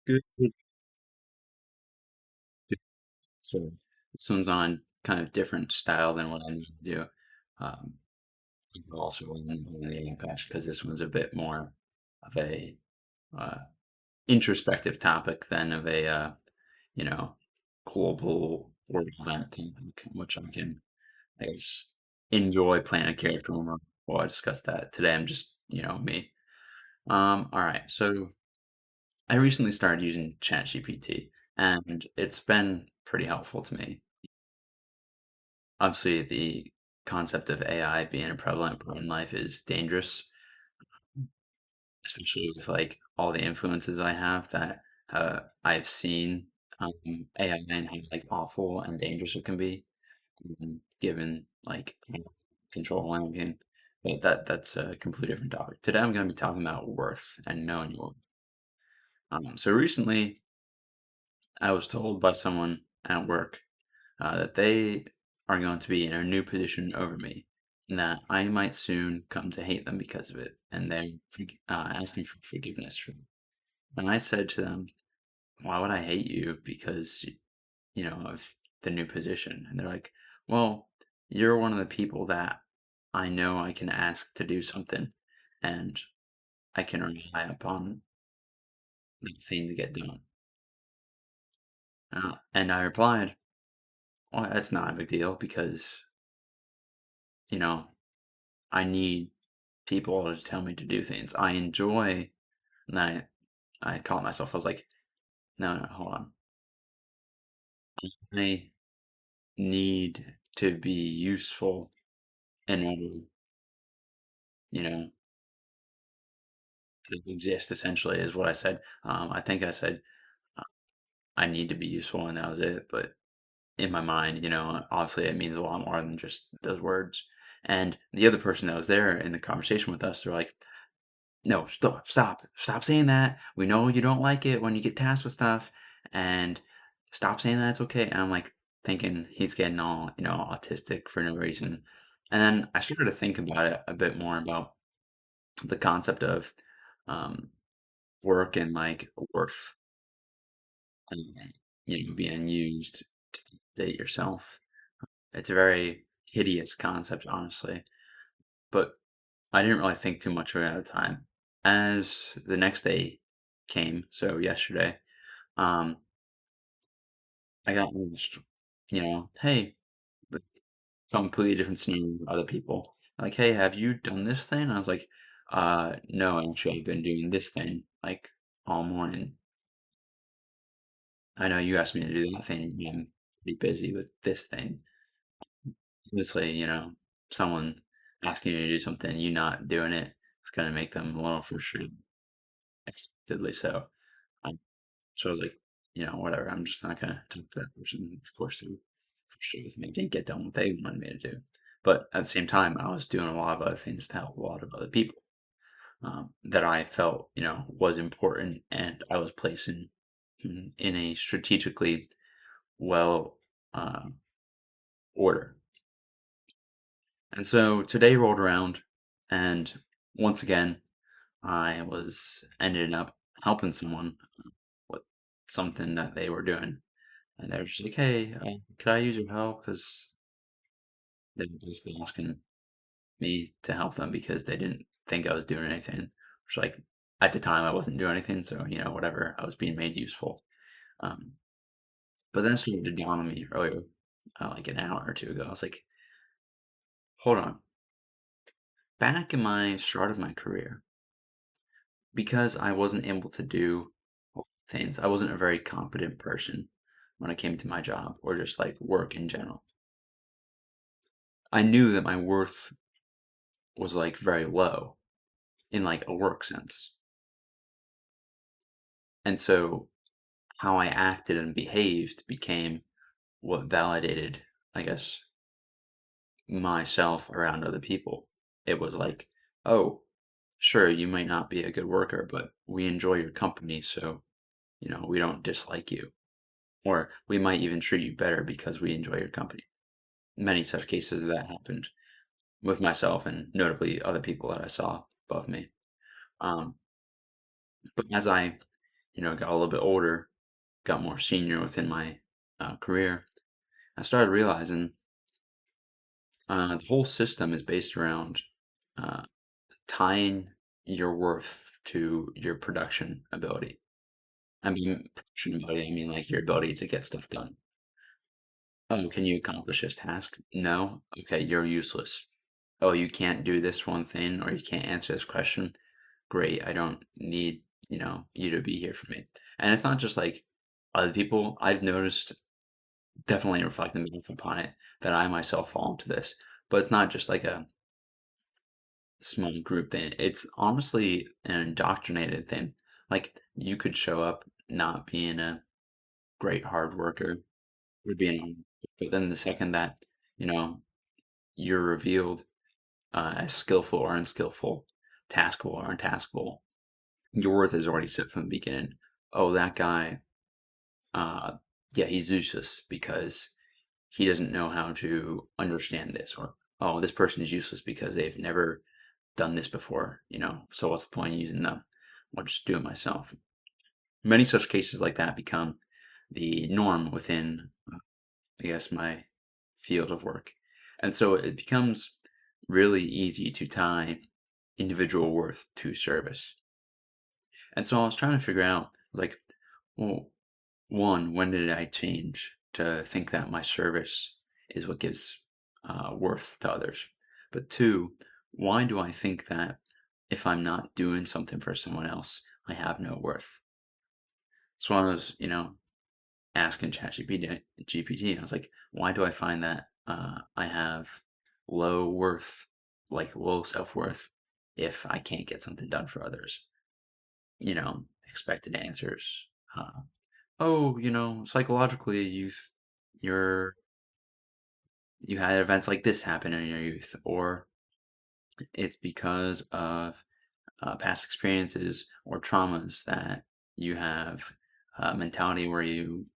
Good. So this one's on kind of different style than what I need to do. Um, also on the impact because this one's a bit more of a uh, introspective topic than of a you know global world event topic, which I can I guess enjoy playing a character more. Well, I discussed that today. I'm just me. All right. So I recently started using ChatGPT, and it's been pretty helpful to me. Obviously, the concept of AI being a prevalent part in life is dangerous, especially with like all the influences I have that I've seen AI and how like awful and dangerous it can be, given like control and everything. But that's a completely different topic. Today, I'm going to be talking about worth and knowing your worth. So recently, I was told by someone at work that they are going to be in a new position over me, and that I might soon come to hate them because of it, and they asked me for forgiveness for them. And I said to them, "Why would I hate you because of the new position?" And they're like, "Well, you're one of the people that I know I can ask to do something, and I can rely upon the thing to get done." And I replied, "Well, that's not a big deal because you know I need people to tell me to do things. I enjoy." And I caught myself. I was like, "No, no, hold on. I need to be useful in order, you know, to exist." Essentially, is what I said. I think I said uh, I need to be useful, and that was it. But in my mind, obviously, it means a lot more than just those words. And the other person that was there in the conversation with us, they're like, "No, stop saying that. We know you don't like it when you get tasked with stuff, and stop saying that it's okay." And I'm like thinking he's getting all, autistic for no reason. And then I started to think about it a bit more about the concept of um, work and like worth and being used to date yourself. It's a very hideous concept, honestly. But I didn't really think too much of it at the time. As the next day came, so yesterday, um, I got asked, "Hey," with completely different scenario with other people. Like, "Hey, have you done this thing?" And I was like, no, actually, I've been doing this thing like all morning. I know you asked me to do that thing. I'm pretty busy with this thing." Obviously, someone asking you to do something, you not doing it, it's gonna make them a little frustrated, expectedly so. Um, so I was like, whatever. I'm just not gonna talk to that person. Of course, they were frustrated with me. Didn't get done what they wanted me to do. But at the same time, I was doing a lot of other things to help a lot of other people that I felt, was important, and I was placing in a strategically well uh, order. And so today rolled around, and once again, I was ended up helping someone with something that they were doing. And they were just like, "Hey, could I use your help?" Because they were basically asking me to help them because they didn't think I was doing anything. Which, like, at the time, I wasn't doing anything, so whatever. I was being made useful. Um, but then it started to dawn on me earlier, like an hour or two ago. I was like, "Hold on." Back in my start of my career, because I wasn't able to do things, I wasn't a very competent person when it came to my job or just like work in general. I knew that my worth was like very low in like a work sense. And so how I acted and behaved became what validated, I guess, myself around other people. It was like, "Oh, sure, you might not be a good worker, but we enjoy your company, so, we don't dislike you. Or we might even treat you better because we enjoy your company." Many such cases of that happened with myself and notably other people that I saw above me. Um, but as I got a little bit older, got more senior within my career, I started realizing the whole system is based around uh, tying your worth to your production ability. I mean, production ability, I mean like your ability to get stuff done. Oh, can you accomplish this task? No? Okay, you're useless. Oh, you can't do this one thing or you can't answer this question? Great, I don't need, you to be here for me. And it's not just like other people. I've noticed, definitely reflecting back upon it, that I myself fall into this. But it's not just like a small group thing. It's honestly an indoctrinated thing. Like you could show up not being a great hard worker or being, but then the second that, you know, you're revealed as skillful or unskillful, taskable or untaskable, your worth is already set from the beginning. Oh, that guy, uh, yeah, he's useless because he doesn't know how to understand this, or oh, this person is useless because they've never done this before, so what's the point of using them? I'll just do it myself. Many such cases like that become the norm within, I guess, my field of work. And so it becomes really easy to tie individual worth to service. And so I was trying to figure out, like, well, one, when did I change to think that my service is what gives worth to others? But two, why do I think that if I'm not doing something for someone else, I have no worth? So I was, asking GPT, I was like, why do I find that I have low worth, like low self-worth, if I can't get something done for others? Expected answers. Uh, oh, psychologically, you're you had events like this happen in your youth, or it's because of past experiences or traumas that you have a mentality where you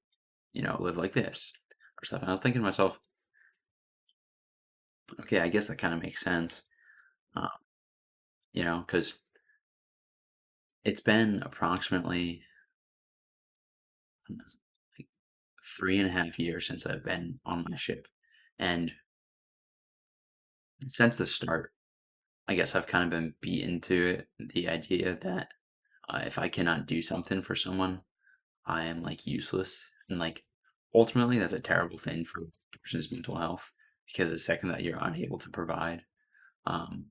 live like this or stuff. And I was thinking to myself, okay, I guess that kind of makes sense, uh, because it's been approximately I don't know, like 3.5 years since I've been on my ship, and since the start, I guess I've kind of been beaten to it, the idea that if I cannot do something for someone, I am like useless. And like ultimately, that's a terrible thing for a person's mental health because the second that you're unable to provide um,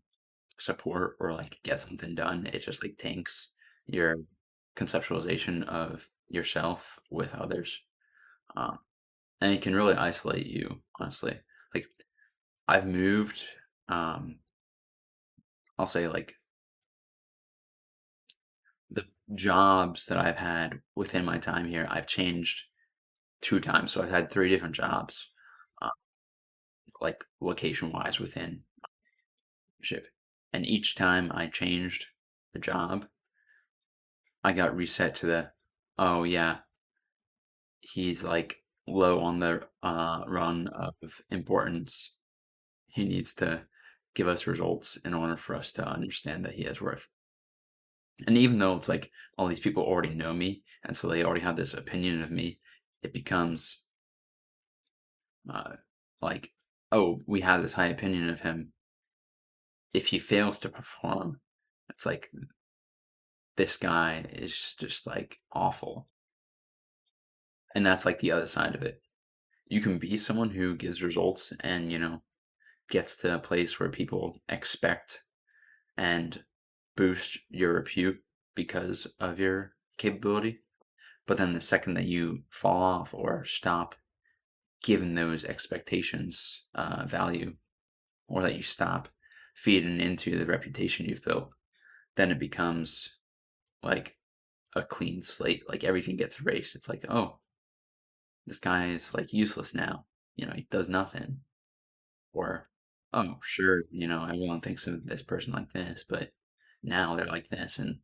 support or like get something done, it just like tanks your conceptualization of yourself with others. Um, and it can really isolate you, honestly. Like I've moved, um, I'll say like the jobs that I've had within my time here, I've changed 2 times. So I've had 3 different jobs, uh, like location wise within ship. And each time I changed the job, I got reset to oh yeah, he's like low on the run of importance. He needs to give us results in order for us to understand that he has worth. And even though it's like all these people already know me, and so they already have this opinion of me, it becomes uh, like, oh, we have this high opinion of him. If he fails to perform, it's like this guy is just like awful. And that's like the other side of it. You can be someone who gives results and, gets to a place where people expect and boost your repute because of your capability. But then the second that you fall off or stop giving those expectations value, or that you stop feeding into the reputation you've built, then it becomes like a clean slate. Like everything gets erased. It's like, oh, this guy is like useless now. He does nothing. Or, oh, sure, everyone thinks of this person like this, but now they're like this, and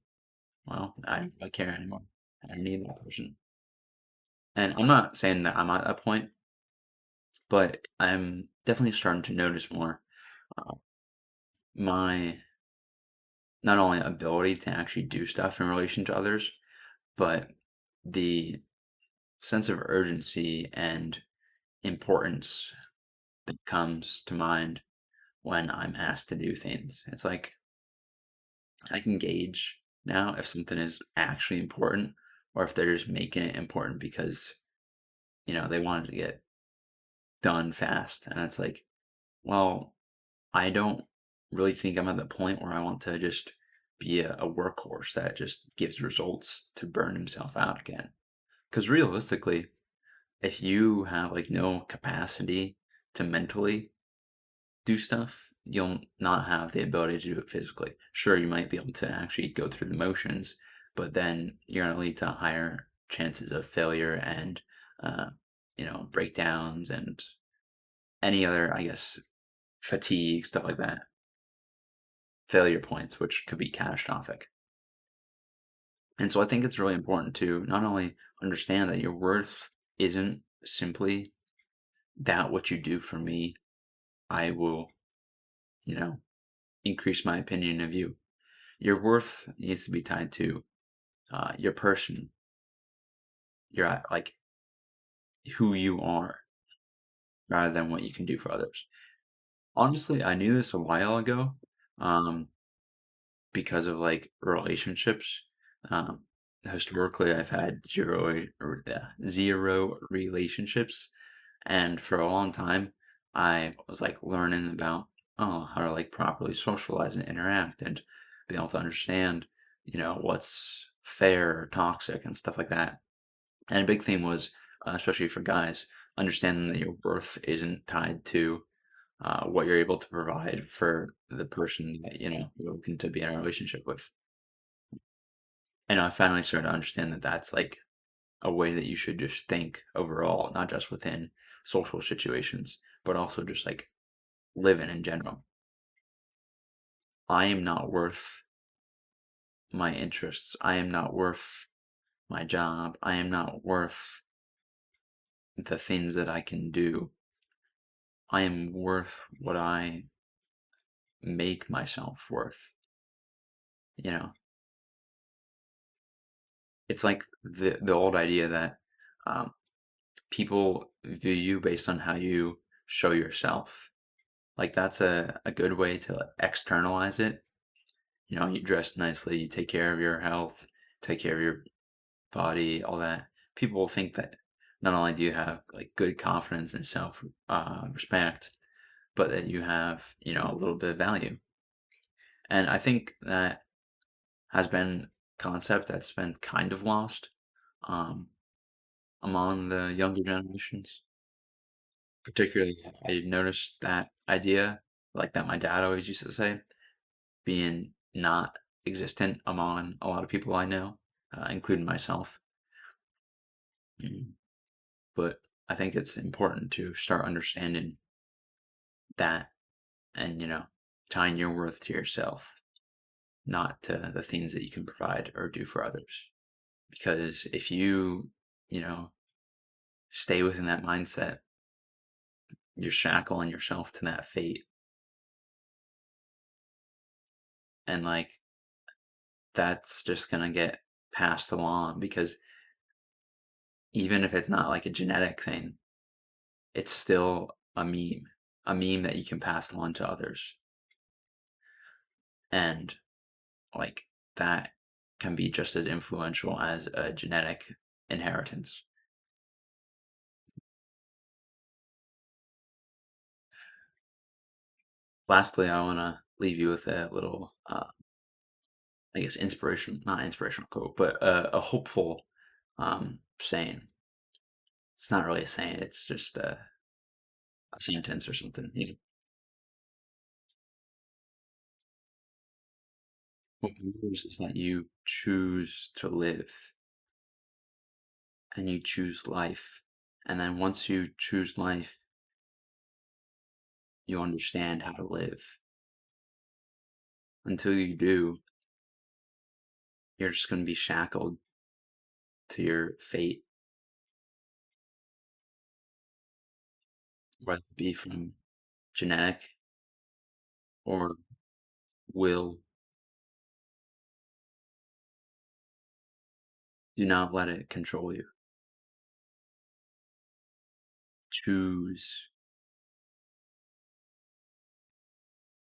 well, I don't really care anymore. I don't need that person. And I'm not saying that I'm at that point, but I'm definitely starting to notice more uh, my not only ability to actually do stuff in relation to others, but the sense of urgency and importance that comes to mind when I'm asked to do things. It's like I can gauge now if something is actually important or if they're just making it important because, they wanted to get done fast. And it's like, well, I don't really think I'm at the point where I want to just be a workhorse that just gives results to burn himself out again. Because realistically, if you have like no capacity to mentally do stuff, you'll not have the ability to do it physically. Sure, you might be able to actually go through the motions, but then you're going to lead to higher chances of failure and, uh, breakdowns and any other, I guess, fatigue, stuff like that. Failure points, which could be catastrophic. And so I think it's really important to not only understand that your worth isn't simply that what you do for me, I will, you know, increase my opinion of you. Your worth needs to be tied to your person, like who you are, rather than what you can do for others. Honestly, I knew this a while ago, um, because of like relationships. Um, Historically, I've had zero relationships, and for a long time, I was like learning about how to like properly socialize and interact and be able to understand, what's fair or toxic and stuff like that. And a big thing was, especially for guys, understanding that your worth isn't tied to what you're able to provide for the person that you're looking to be in a relationship with. And I finally started to understand that that's like a way that you should just think overall, not just within social situations, but also just like living in general. I am not worth my interests. I am not worth my job. I am not worth the things that I can do. I am worth what I make myself worth. You know, it's like the old idea that um, people view you based on how you show yourself. Like that's a good way to externalize it. You dress nicely, you take care of your health, take care of your body, all that. People will think that not only do you have like good confidence and self respect, but that you have, a little bit of value. And I think that has been concept that's been kind of lost um, among the younger generations. Particularly, I noticed that idea, like that my dad always used to say, being not existent among a lot of people I know, including myself. Mm. But I think it's important to start understanding that and, tying your worth to yourself, not to the things that you can provide or do for others. Because if you, you know, stay within that mindset, you're shackling yourself to that fate. And like that's just gonna get passed along because even if it's not like a genetic thing, it's still a meme that you can pass along to others. And like that can be just as influential as a genetic inheritance. Lastly, I want to leave you with a little, I guess, not inspirational quote, but a hopeful saying. It's not really a saying, it's just a sentence or something. What matters is that you choose to live and you choose life. And then once you choose life, you understand how to live. Until you do, you're just going to be shackled to your fate, whether it be from genetic or will Do not let it control you. Choose.